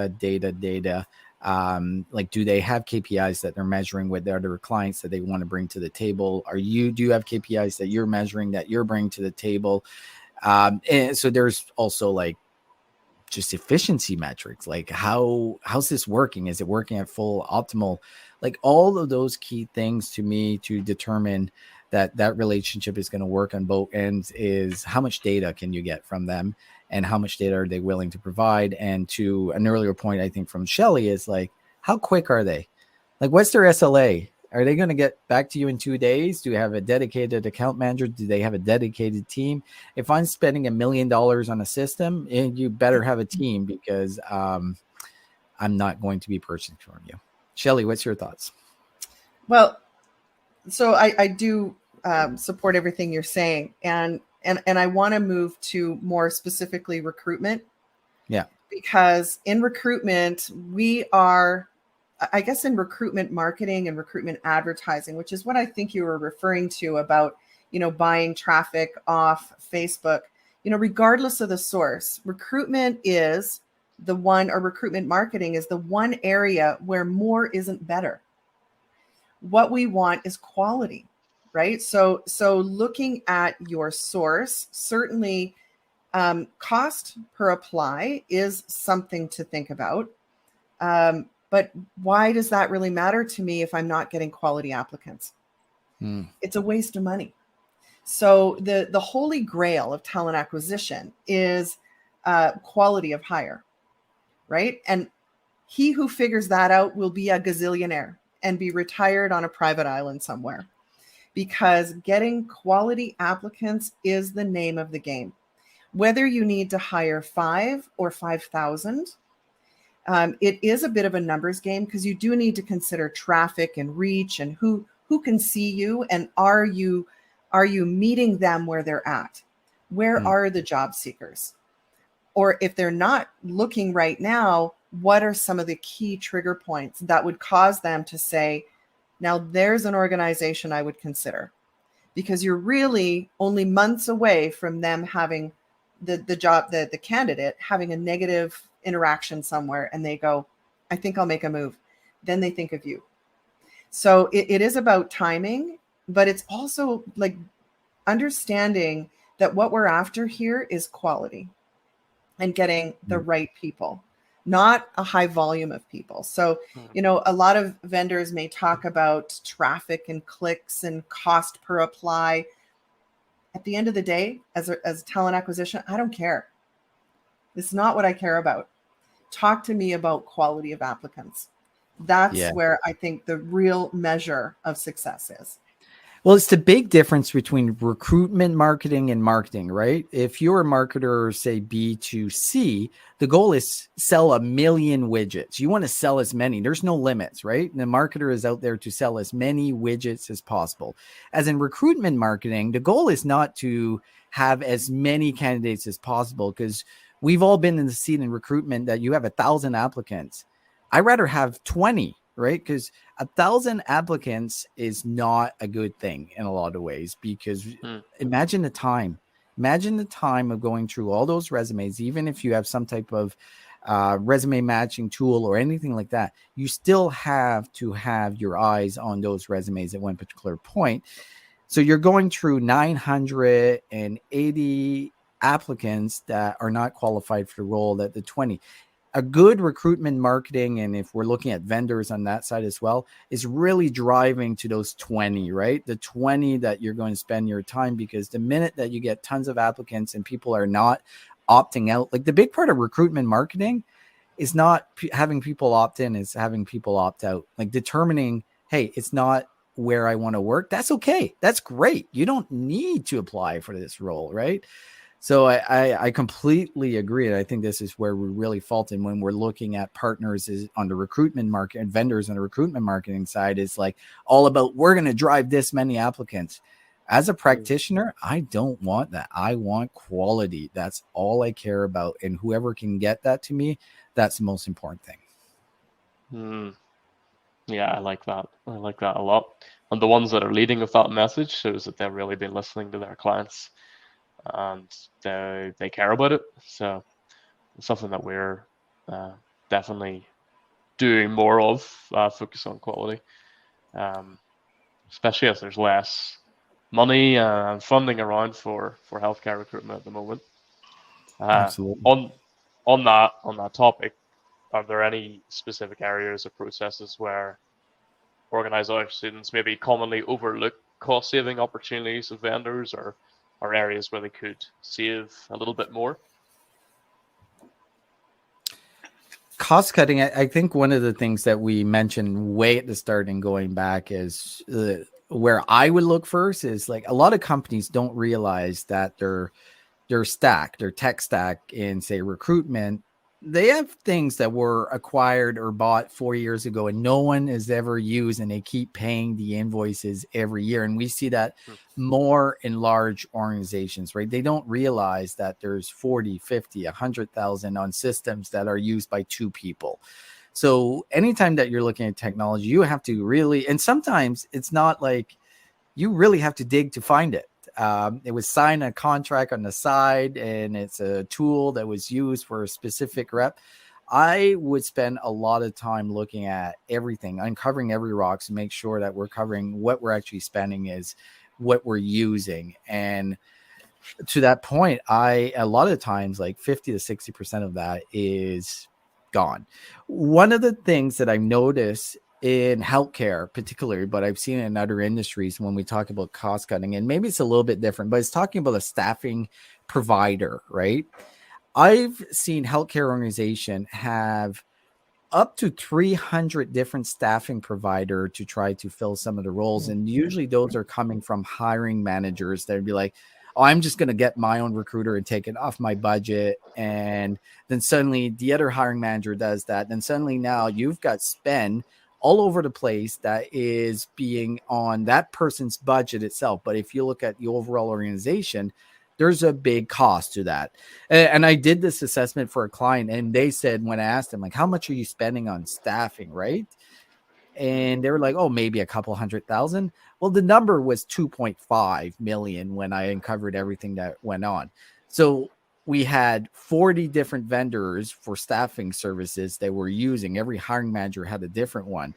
do they have KPIs that they're measuring with their other clients that they want to bring to the table? Do you have KPIs that you're measuring that you're bringing to the table? And so there's also like just efficiency metrics, like how's this working? Is it working at full optimal? Like all of those key things to me to determine that relationship is going to work on both ends is how much data can you get from them and how much data are they willing to provide? And to an earlier point, I think from Shelley, is like, how quick are they? Like, what's their SLA? Are they going to get back to you in 2 days? Do you have a dedicated account manager? Do they have a dedicated team? If I'm spending $1 million on a system, you better have a team, because I'm not going to be purchasing from you. Shelley, what's your thoughts? Well, so I do support everything you're saying. And I want to move to more specifically recruitment. Yeah. Because in recruitment, we are, I guess, in recruitment marketing and recruitment advertising, which is what I think you were referring to about, buying traffic off Facebook, regardless of the source. Recruitment is or recruitment marketing is the one area where more isn't better. What we want is quality, right? So looking at your source, certainly cost per apply is something to think about. But why does that really matter to me if I'm not getting quality applicants? It's a waste of money. So the holy grail of talent acquisition is quality of hire, right? And he who figures that out will be a gazillionaire and be retired on a private island somewhere, because getting quality applicants is the name of the game. Whether you need to hire 5 or 5,000, it is a bit of a numbers game, because you do need to consider traffic and reach and who can see you, and are you meeting them where they're at? Where are the job seekers? Or if they're not looking right now, what are some of the key trigger points that would cause them to say, now there's an organization I would consider? Because you're really only months away from them having the candidate having a negative interaction somewhere, and they go, I think I'll make a move. Then they think of you. So it is about timing, but it's also like understanding that what we're after here is quality and getting the right people, not a high volume of people. So, a lot of vendors may talk about traffic and clicks and cost per apply. At the end of the day, as talent acquisition, I don't care. It's not what I care about. Talk to me about quality of applicants. That's where I think the real measure of success is. Well, it's the big difference between recruitment marketing and marketing, right? If you're a marketer, say B2C, the goal is sell 1 million widgets. You want to sell as many. There's no limits, right? The marketer is out there to sell as many widgets as possible. As in recruitment marketing, the goal is not to have as many candidates as possible, because we've all been in the seat in recruitment that you have 1,000 applicants. I'd rather have 20. Right? Because 1,000 applicants is not a good thing in a lot of ways, because imagine the time of going through all those resumes. Even if you have some type of resume matching tool or anything like that, you still have to have your eyes on those resumes at one particular point. So you're going through 980 applicants that are not qualified for the role, that the 20. A good recruitment marketing, and if we're looking at vendors on that side as well, is really driving to those 20, right? The 20 that you're going to spend your time, because the minute that you get tons of applicants and people are not opting out, like the big part of recruitment marketing is not having people opt in, is having people opt out, like determining, hey, it's not where I want to work. That's okay. That's great. You don't need to apply for this role, right? So I completely agree. And I think this is where we really fault in when we're looking at partners is on the recruitment market and vendors on the recruitment marketing side, is like all about, we're going to drive this many applicants. As a practitioner, I don't want that. I want quality. That's all I care about. And whoever can get that to me, that's the most important thing. Yeah, I like that. I like that a lot. And the ones that are leading with that message shows that they've really been listening to their clients, and they care about it. So it's something that we're definitely doing more of, focus on quality, especially as there's less money and funding around for healthcare recruitment at the moment. Absolutely. On that topic, are there any specific areas or processes where organizations maybe commonly overlook cost-saving opportunities of vendors, or areas where they could save a little bit more? Cost cutting, I think one of the things that we mentioned way at the start and going back is where I would look first is, like, a lot of companies don't realize that their tech stack in, say, recruitment, they have things that were acquired or bought 4 years ago and no one has ever used, and they keep paying the invoices every year. And we see that more in large organizations, right? They don't realize that there's 40, 50, 100,000 on systems that are used by 2 people. So anytime that you're looking at technology, you have to really, and sometimes it's not like you really have to dig to find it. It was sign a contract on the side and it's a tool that was used for a specific rep. I would spend a lot of time looking at everything, uncovering every rock to make sure that we're covering what we're actually spending is what we're using. And to that point, a lot of times, like 50 to 60% of that is gone. One of the things that I've noticed in healthcare particularly, but I've seen it in other industries when we talk about cost cutting, and maybe it's a little bit different, but it's talking about a staffing provider, right? I've seen healthcare organization have up to 300 different staffing provider to try to fill some of the roles. And usually those are coming from hiring managers. They'd be like, oh, I'm just going to get my own recruiter and take it off my budget. And then suddenly the other hiring manager does that. Then suddenly now you've got spend all over the place that is being on that person's budget itself. But if you look at the overall organization, there's a big cost to that. And I did this assessment for a client, and they said, when I asked them, like, how much are you spending on staffing, right? And they were like, oh, maybe a couple $100,000. Well, the number was 2.5 million when I uncovered everything that went on. So we had 40 different vendors for staffing services they were using. Every hiring manager had a different one.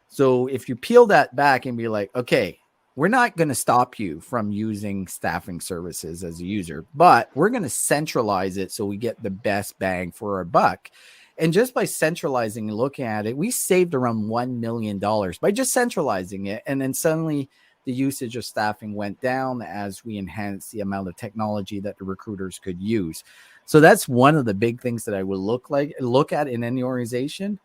So if you peel that back and be like, okay, we're not going to stop you from using staffing services as a user, but we're going to centralize it so we get the best bang for our buck. And just by centralizing and looking at it, we saved around $1 million by just centralizing it. And then suddenly the usage of staffing went down as we enhanced the amount of technology that the recruiters could use. So that's one of the big things that I would look at in any organization.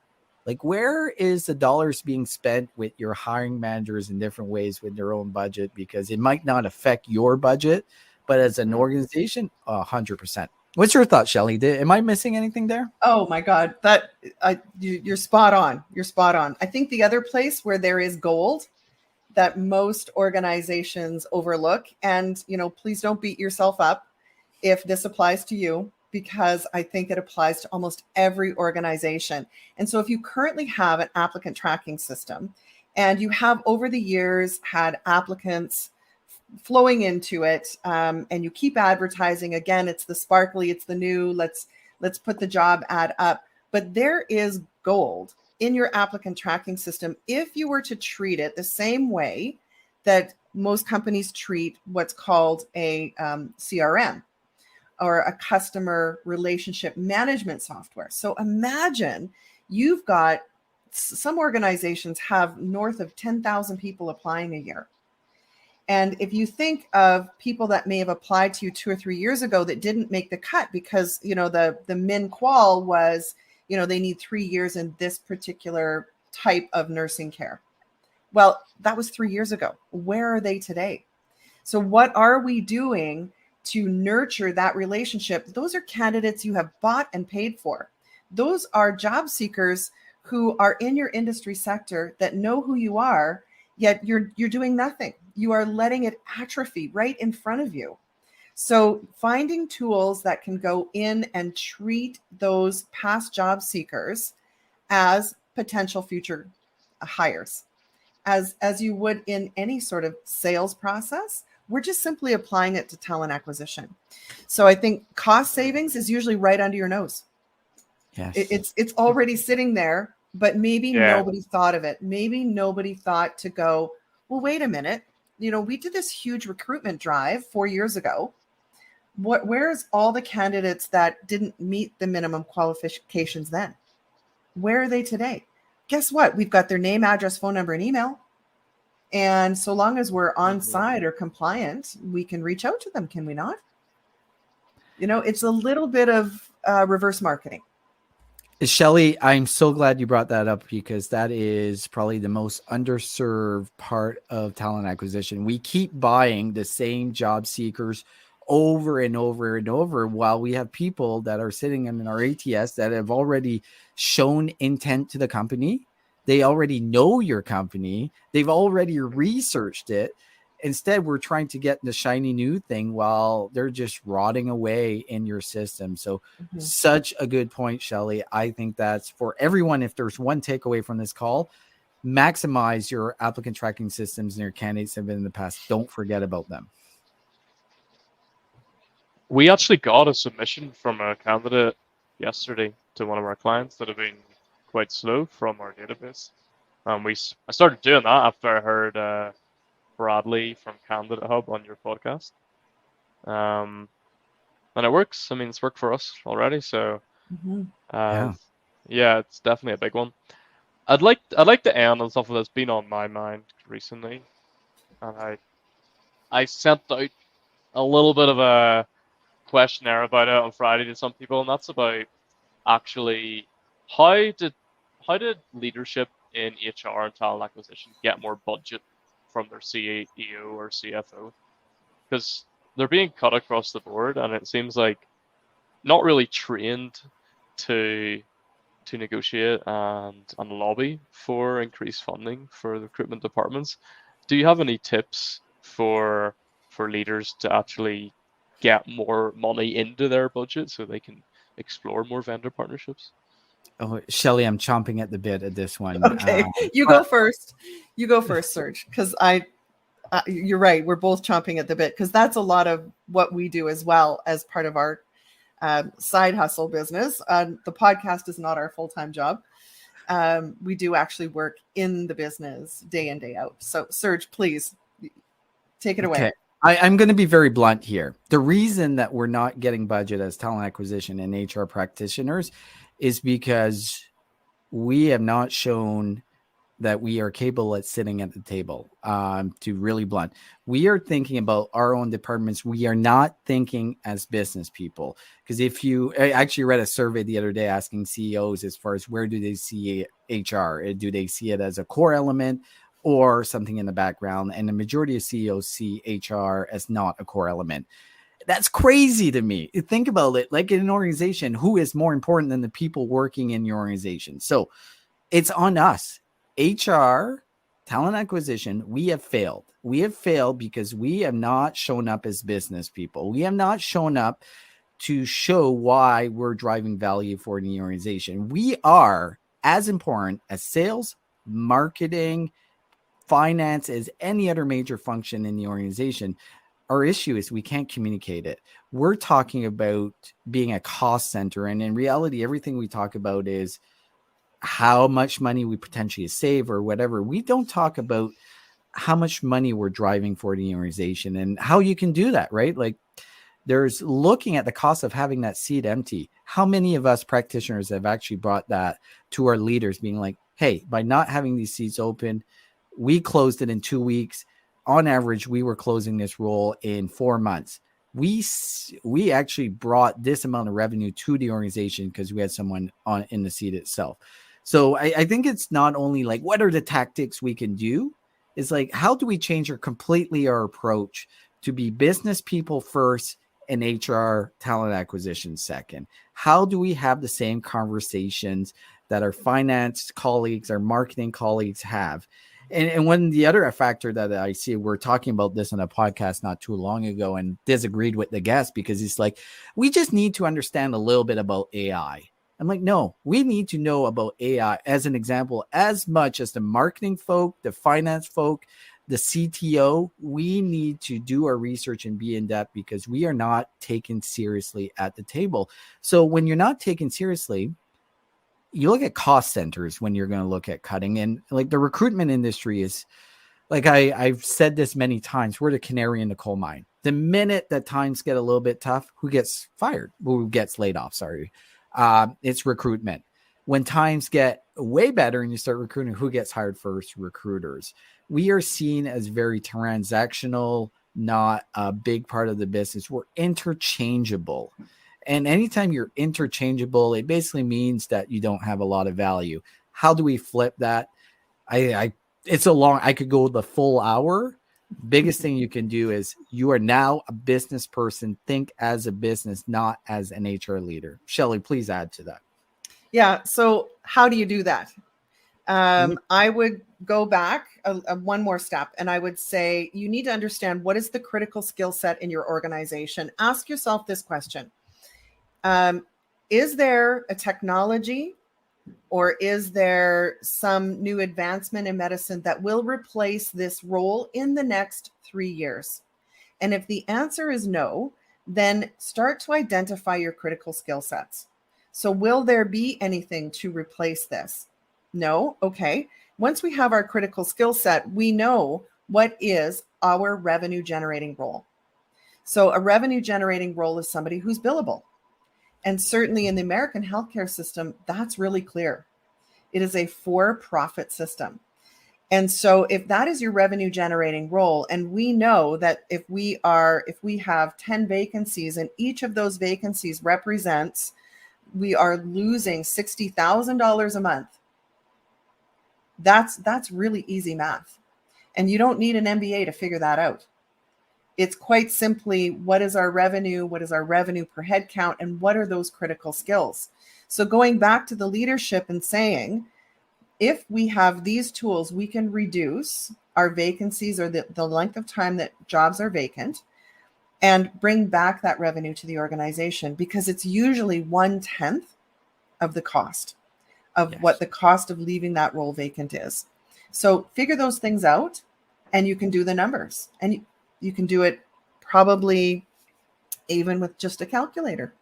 Like, where is the dollars being spent with your hiring managers in different ways with their own budget? Because it might not affect your budget, but as an organization, 100%. What's your thought, Shelley? Am I missing anything there? Oh my God, you're spot on. You're spot on. I think the other place where there is gold that most organizations overlook, and please don't beat yourself up if this applies to you, because I think it applies to almost every organization. And so if you currently have an applicant tracking system and you have over the years had applicants flowing into it, and you keep advertising, again, it's the sparkly, it's the new, let's put the job ad up, but there is gold in your applicant tracking system if you were to treat it the same way that most companies treat what's called a CRM, or a customer relationship management software. So imagine you've got, some organizations have north of 10,000 people applying a year. And if you think of people that may have applied to you 2 or 3 years ago that didn't make the cut because, the min qual was, they need 3 years in this particular type of nursing care. Well, that was 3 years ago. Where are they today? So what are we doing to nurture that relationship? Those are candidates you have bought and paid for. Those are job seekers who are in your industry sector that know who you are, yet you're doing nothing. You are letting it atrophy right in front of you. So finding tools that can go in and treat those past job seekers as potential future hires, as you would in any sort of sales process. We're just simply applying it to talent acquisition. So I think cost savings is usually right under your nose. Yes. It's already sitting there, but maybe nobody thought of it. Maybe nobody thought to go, well, wait a minute. We did this huge recruitment drive 4 years ago. Where's all the candidates that didn't meet the minimum qualifications then? Where are they today? Guess what? We've got their name, address, phone number, and email. And so long as we're on side or compliant, we can reach out to them, can we not? It's a little bit of reverse marketing. Shelley, I'm so glad you brought that up, because that is probably the most underserved part of talent acquisition. We keep buying the same job seekers over and over and over, while we have people that are sitting in our ATS that have already shown intent to the company. They already know your company. They've already researched it. Instead, we're trying to get the shiny new thing while they're just rotting away in your system. So such a good point, Shelley. I think that's for everyone. If there's one takeaway from this call, maximize your applicant tracking systems and your candidates have been in the past. Don't forget about them. We actually got a submission from a candidate yesterday to one of our clients that have been quite slow from our database. I started doing that after I heard Bradley from Candidate Hub on your podcast. And it works. I mean, it's worked for us already. So, yeah, it's definitely a big one. I'd like to end on something that's been on my mind recently, and I sent out a little bit of a questionnaire about it on Friday to some people, and that's about actually how did leadership in HR and talent acquisition get more budget from their CEO or CFO? Because they're being cut across the board, and it seems like not really trained to negotiate and lobby for increased funding for the recruitment departments. Do you have any tips for leaders to actually get more money into their budget so they can explore more vendor partnerships? Oh, Shelley, I'm chomping at the bit at this one. Okay, you go first. You go first, Serge, because you're right. We're both chomping at the bit because that's a lot of what we do as well as part of our side hustle business. The podcast is not our full-time job. We do actually work in the business day in, day out. So Serge, please take it away. Okay. I'm going to be very blunt here. The reason that we're not getting budget as talent acquisition and HR practitioners is because we have not shown that we are capable at sitting at the table. To really blunt, we are thinking about our own departments. We are not thinking as business people. Because I actually read a survey the other day asking CEOs as far as where do they see HR? Do they see it as a core element or something in the background? And the majority of CEOs see HR as not a core element. That's crazy to me. Think about it. Like in an organization, who is more important than the people working in your organization? So it's on us. HR, talent acquisition, we have failed. We have failed because we have not shown up as business people. We have not shown up to show why we're driving value for the organization. We are as important as sales, marketing, finance, as any other major function in the organization. Our issue is we can't communicate it. We're talking about being a cost center. And in reality, everything we talk about is how much money we potentially save or whatever. We don't talk about how much money we're driving for the organization and how you can do that, right? Like there's looking at the cost of having that seat empty. How many of us practitioners have actually brought that to our leaders being like, hey, by not having these seats open, we closed it in 2 weeks. On average, we were closing this role in 4 months. We actually brought this amount of revenue to the organization because we had someone in the seat itself. So I think it's not only like, what are the tactics we can do? It's like, how do we change our approach to be business people first and HR talent acquisition second? How do we have the same conversations that our finance colleagues, our marketing colleagues have? And when the other factor that I see, we're talking about this on a podcast not too long ago and disagreed with the guest because it's like, we just need to understand a little bit about AI. I'm like, no, we need to know about AI as an example, as much as the marketing folk, the finance folk, the CTO. We need to do our research and be in depth because we are not taken seriously at the table. So when you're not taken seriously, you look at cost centers when you're going to look at cutting. And like the recruitment industry is, like I've said this many times, we're the canary in the coal mine. The minute that times get a little bit tough, who gets fired? Who gets laid off? Sorry. It's recruitment. When times get way better and you start recruiting, who gets hired first? Recruiters. We are seen as very transactional, not a big part of the business. We're interchangeable. And anytime you're interchangeable, it basically means that you don't have a lot of value. How do we flip that? I could go the full hour. Biggest thing you can do is you are now a business person. Think as a business, not as an HR leader. Shelley, please add to that. Yeah. So how do you do that? I would go back one more step and I would say you need to understand what is the critical skill set in your organization. Ask yourself this question. Is there a technology or is there some new advancement in medicine that will replace this role in the next 3 years? And if the answer is no, then start to identify your critical skill sets. So will there be anything to replace this? No. Okay. Once we have our critical skill set, we know what is our revenue generating role. So a revenue generating role is somebody who's billable. And certainly in the American healthcare system, that's really clear. It is a for-profit system. And so if that is your revenue generating role, and we know that if we have 10 vacancies and each of those vacancies represents, we are losing $60,000 a month. That's really easy math. And you don't need an MBA to figure that out. It's quite simply, what is our revenue? What is our revenue per head count? And what are those critical skills? So going back to the leadership and saying, if we have these tools, we can reduce our vacancies or the length of time that jobs are vacant and bring back that revenue to the organization, because it's usually 1/10 of the cost of what the cost of leaving that role vacant is. So figure those things out and you can do the numbers, and you can do it probably even with just a calculator.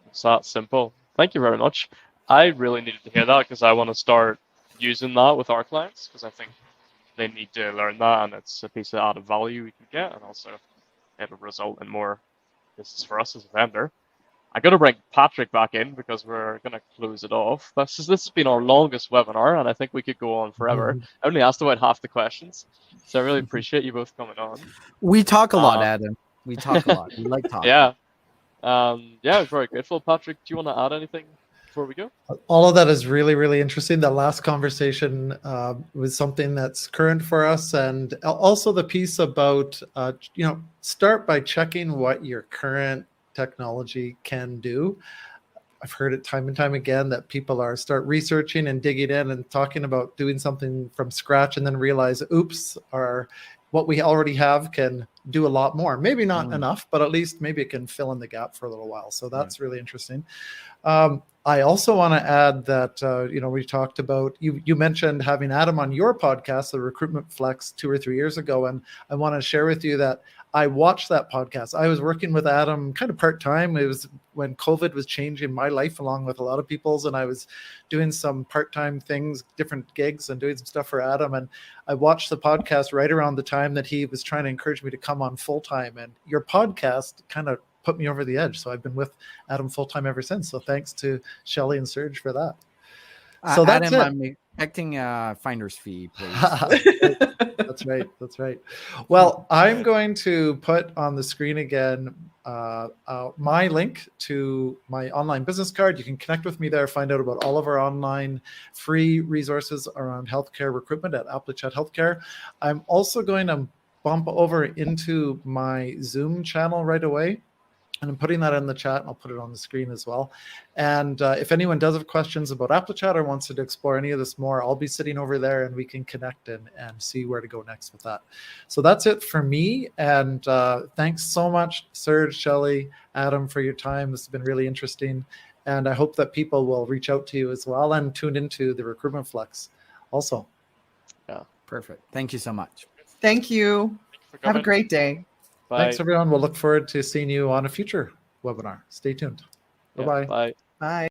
It's that simple. Thank you very much. I really needed to hear that because I want to start using that with our clients, because I think they need to learn that, and it's a piece of added value we can get, and also it'll result in more business for us as a vendor. I got to bring Patrick back in because we're going to close it off. This has been our longest webinar, and I think we could go on forever. I only asked about half the questions, so I really appreciate you both coming on. We talk a lot, Adam. We talk a lot. We like talking. Yeah. Yeah, very grateful. Patrick, do you want to add anything before we go? All of that is really, really interesting. The last conversation was something that's current for us, and also the piece about start by checking what your current technology can do. I've heard it time and time again that people start researching and digging in and talking about doing something from scratch, and then realize, oops, what we already have can do a lot more. Maybe not enough, but at least maybe it can fill in the gap for a little while. So that's really interesting. I also want to add that, we talked about, you mentioned having Adam on your podcast, the Recruitment Flex, 2 or 3 years ago. And I want to share with you that I watched that podcast. I was working with Adam kind of part-time. It was when COVID was changing my life along with a lot of people's, and I was doing some part-time things, different gigs, and doing some stuff for Adam. And I watched the podcast right around the time that he was trying to encourage me to come on full-time. And your podcast kind of put me over the edge. So I've been with Adam full-time ever since. So thanks to Shelley and Serge for that. So that's Adam, it. I'm expecting a finder's fee, please. That's right. That's right. Well, I'm going to put on the screen again my link to my online business card. You can connect with me there, find out about all of our online free resources around healthcare recruitment at AppleChat Healthcare. I'm also going to bump over into my Zoom channel right away. And I'm putting that in the chat, and I'll put it on the screen as well. And if anyone does have questions about AppleChat or wants to explore any of this more, I'll be sitting over there and we can connect and see where to go next with that. So that's it for me. And thanks so much, Serge, Shelley, Adam, for your time. This has been really interesting. And I hope that people will reach out to you as well and tune into the Recruitment Flex also. Yeah, perfect. Thank you so much. Thank you. Have a great day. Bye. Thanks, everyone. We'll look forward to seeing you on a future webinar. Stay tuned. Bye-bye. Bye. Bye.